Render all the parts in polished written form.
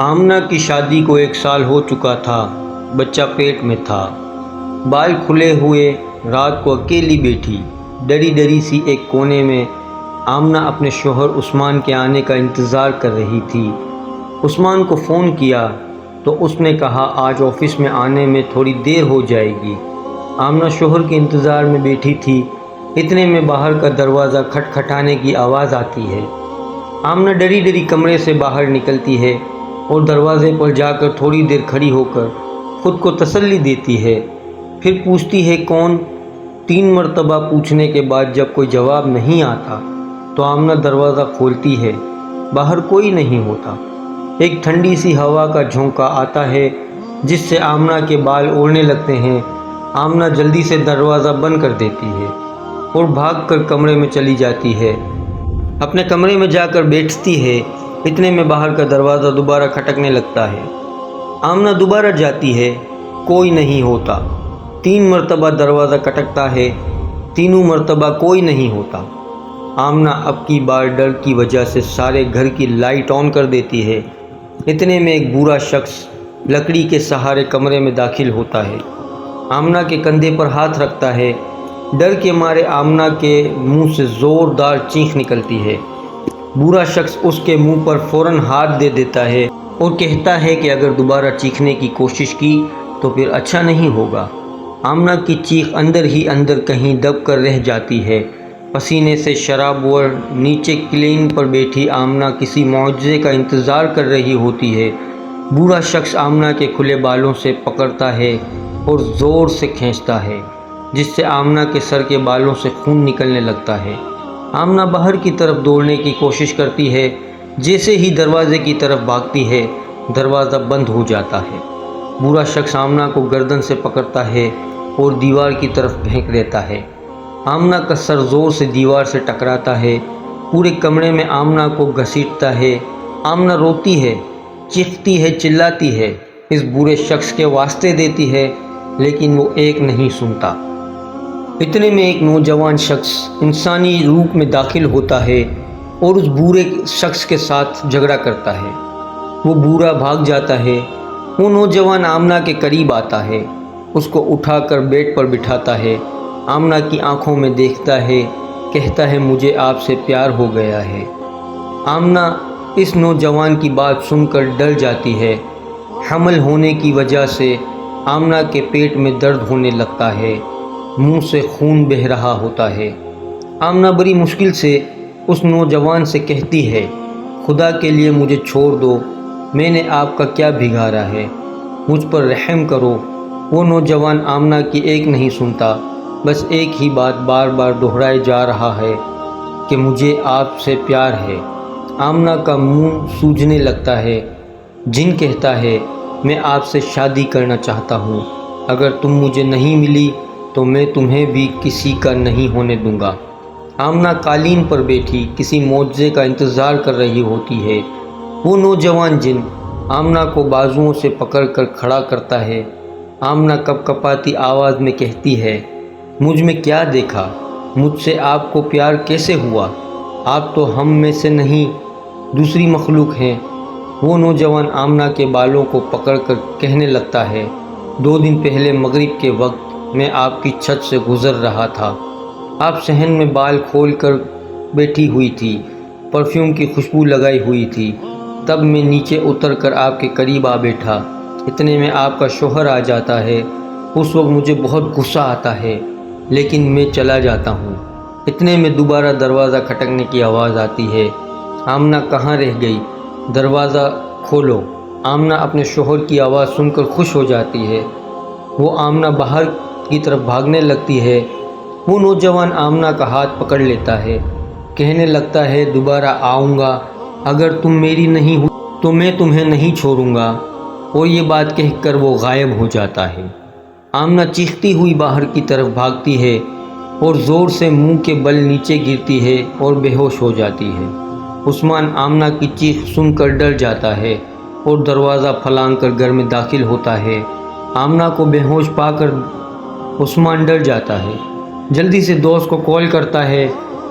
آمنہ کی شادی کو 1 سال ہو چکا تھا۔ بچہ پیٹ میں تھا، بال کھلے ہوئے، رات کو اکیلی بیٹھی ڈری ڈری سی ایک کونے میں آمنہ اپنے شوہر عثمان کے آنے کا انتظار کر رہی تھی۔ عثمان کو فون کیا تو اس نے کہا آج آفس میں آنے میں تھوڑی دیر ہو جائے گی۔ آمنہ شوہر کے انتظار میں بیٹھی تھی، اتنے میں باہر کا دروازہ کھٹکھٹانے کی آواز آتی ہے۔ آمنہ ڈری ڈری کمرے سے باہر نکلتی ہے اور دروازے پر جا کر تھوڑی دیر کھڑی ہو کر خود کو تسلی دیتی ہے، پھر پوچھتی ہے کون؟ 3 مرتبہ پوچھنے کے بعد جب کوئی جواب نہیں آتا تو آمنہ دروازہ کھولتی ہے، باہر کوئی نہیں ہوتا۔ ایک ٹھنڈی سی ہوا کا جھونکا آتا ہے جس سے آمنہ کے بال اڑنے لگتے ہیں۔ آمنہ جلدی سے دروازہ بند کر دیتی ہے اور بھاگ کر کمرے میں چلی جاتی ہے۔ اپنے کمرے میں جا کر بیٹھتی ہے، اتنے میں باہر کا دروازہ دوبارہ کھٹکنے لگتا ہے۔ آمنہ دوبارہ جاتی ہے، کوئی نہیں ہوتا۔ 3 مرتبہ دروازہ کھٹکتا ہے، تینوں مرتبہ کوئی نہیں ہوتا۔ آمنہ اب کی بار ڈر کی وجہ سے سارے گھر کی لائٹ آن کر دیتی ہے۔ اتنے میں ایک بوڑھا شخص لکڑی کے سہارے کمرے میں داخل ہوتا ہے، آمنہ کے کندھے پر ہاتھ رکھتا ہے۔ ڈر کے مارے آمنہ کے منہ سے زوردار چیخ نکلتی ہے۔ بوڑھا شخص اس کے منہ پر فوراً ہاتھ دے دیتا ہے اور کہتا ہے کہ اگر دوبارہ چیخنے کی کوشش کی تو پھر اچھا نہیں ہوگا۔ آمنہ کی چیخ اندر ہی اندر کہیں دب کر رہ جاتی ہے۔ پسینے سے شرابور نیچے کلین پر بیٹھی آمنہ کسی معجزے کا انتظار کر رہی ہوتی ہے۔ بوڑھا شخص آمنہ کے کھلے بالوں سے پکڑتا ہے اور زور سے کھینچتا ہے جس سے آمنہ کے سر کے بالوں سے خون نکلنے لگتا ہے۔ آمنہ باہر کی طرف دوڑنے کی کوشش کرتی ہے، جیسے ہی دروازے کی طرف بھاگتی ہے دروازہ بند ہو جاتا ہے۔ بوڑھا شخص آمنہ کو گردن سے پکڑتا ہے اور دیوار کی طرف پھینک دیتا ہے۔ آمنہ کا سر زور سے دیوار سے ٹکراتا ہے، پورے کمرے میں آمنہ کو گھسیٹتا ہے۔ آمنہ روتی ہے، چیختی ہے، چلاتی ہے، اس بوڑھے شخص کے واسطے دیتی ہے، لیکن وہ ایک نہیں سنتا۔ اتنے میں ایک نوجوان شخص انسانی روپ میں داخل ہوتا ہے اور اس بوڑھے شخص کے ساتھ جھگڑا کرتا ہے۔ وہ بوڑھا بھاگ جاتا ہے۔ وہ نوجوان آمنہ کے قریب آتا ہے، اس کو اٹھا کر بیڈ پر بٹھاتا ہے، آمنہ کی آنکھوں میں دیکھتا ہے، کہتا ہے مجھے آپ سے پیار ہو گیا ہے۔ آمنہ اس نوجوان کی بات سن کر ڈر جاتی ہے۔ حمل ہونے کی وجہ سے آمنہ کے پیٹ میں درد ہونے لگتا ہے، منہ سے خون بہہ رہا ہوتا ہے۔ آمنہ بڑی مشکل سے اس نوجوان سے کہتی ہے خدا کے لیے مجھے چھوڑ دو، میں نے آپ کا کیا بگاڑا ہے، مجھ پر رحم کرو۔ وہ نوجوان آمنہ کی ایک نہیں سنتا، بس ایک ہی بات بار بار دہرائے جا رہا ہے کہ مجھے آپ سے پیار ہے۔ آمنہ کا منہ سوجنے لگتا ہے۔ جن کہتا ہے میں آپ سے شادی کرنا چاہتا ہوں، اگر تم مجھے نہیں ملی تو میں تمہیں بھی کسی کا نہیں ہونے دوں گا۔ آمنہ قالین پر بیٹھی کسی معجزے کا انتظار کر رہی ہوتی ہے۔ وہ نوجوان جن آمنہ کو بازوؤں سے پکڑ کر کھڑا کرتا ہے۔ آمنہ کپ کپاتی آواز میں کہتی ہے مجھ میں کیا دیکھا، مجھ سے آپ کو پیار کیسے ہوا، آپ تو ہم میں سے نہیں، دوسری مخلوق ہیں۔ وہ نوجوان آمنہ کے بالوں کو پکڑ کر کہنے لگتا ہے 2 دن پہلے مغرب کے وقت میں آپ کی چھت سے گزر رہا تھا، آپ صحن میں بال کھول کر بیٹھی ہوئی تھی، پرفیوم کی خوشبو لگائی ہوئی تھی، تب میں نیچے اتر کر آپ کے قریب آ بیٹھا۔ اتنے میں آپ کا شوہر آ جاتا ہے، اس وقت مجھے بہت غصہ آتا ہے لیکن میں چلا جاتا ہوں۔ اتنے میں دوبارہ دروازہ کھٹکنے کی آواز آتی ہے۔ آمنہ کہاں رہ گئی، دروازہ کھولو۔ آمنہ اپنے شوہر کی آواز سن کر خوش ہو جاتی ہے، وہ آمنہ باہر کی طرف بھاگنے لگتی ہے۔ وہ نوجوان آمنہ کا ہاتھ پکڑ لیتا ہے، کہنے لگتا ہے دوبارہ آؤں گا، اگر تم میری نہیں ہو تو میں تمہیں نہیں چھوڑوں گا، اور یہ بات کہہ کر وہ غائب ہو جاتا ہے۔ آمنہ چیختی ہوئی باہر کی طرف بھاگتی ہے اور زور سے منہ کے بل نیچے گرتی ہے اور بے ہوش ہو جاتی ہے۔ عثمان آمنہ کی چیخ سن کر ڈر جاتا ہے اور دروازہ پھلانگ کر گھر میں داخل ہوتا ہے۔ آمنہ کو بے ہوش پا کر عثمان ڈر جاتا ہے، جلدی سے دوست کو کال کرتا ہے،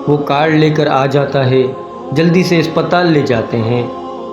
وہ کار لے کر آ جاتا ہے، جلدی سے اسپتال لے جاتے ہیں۔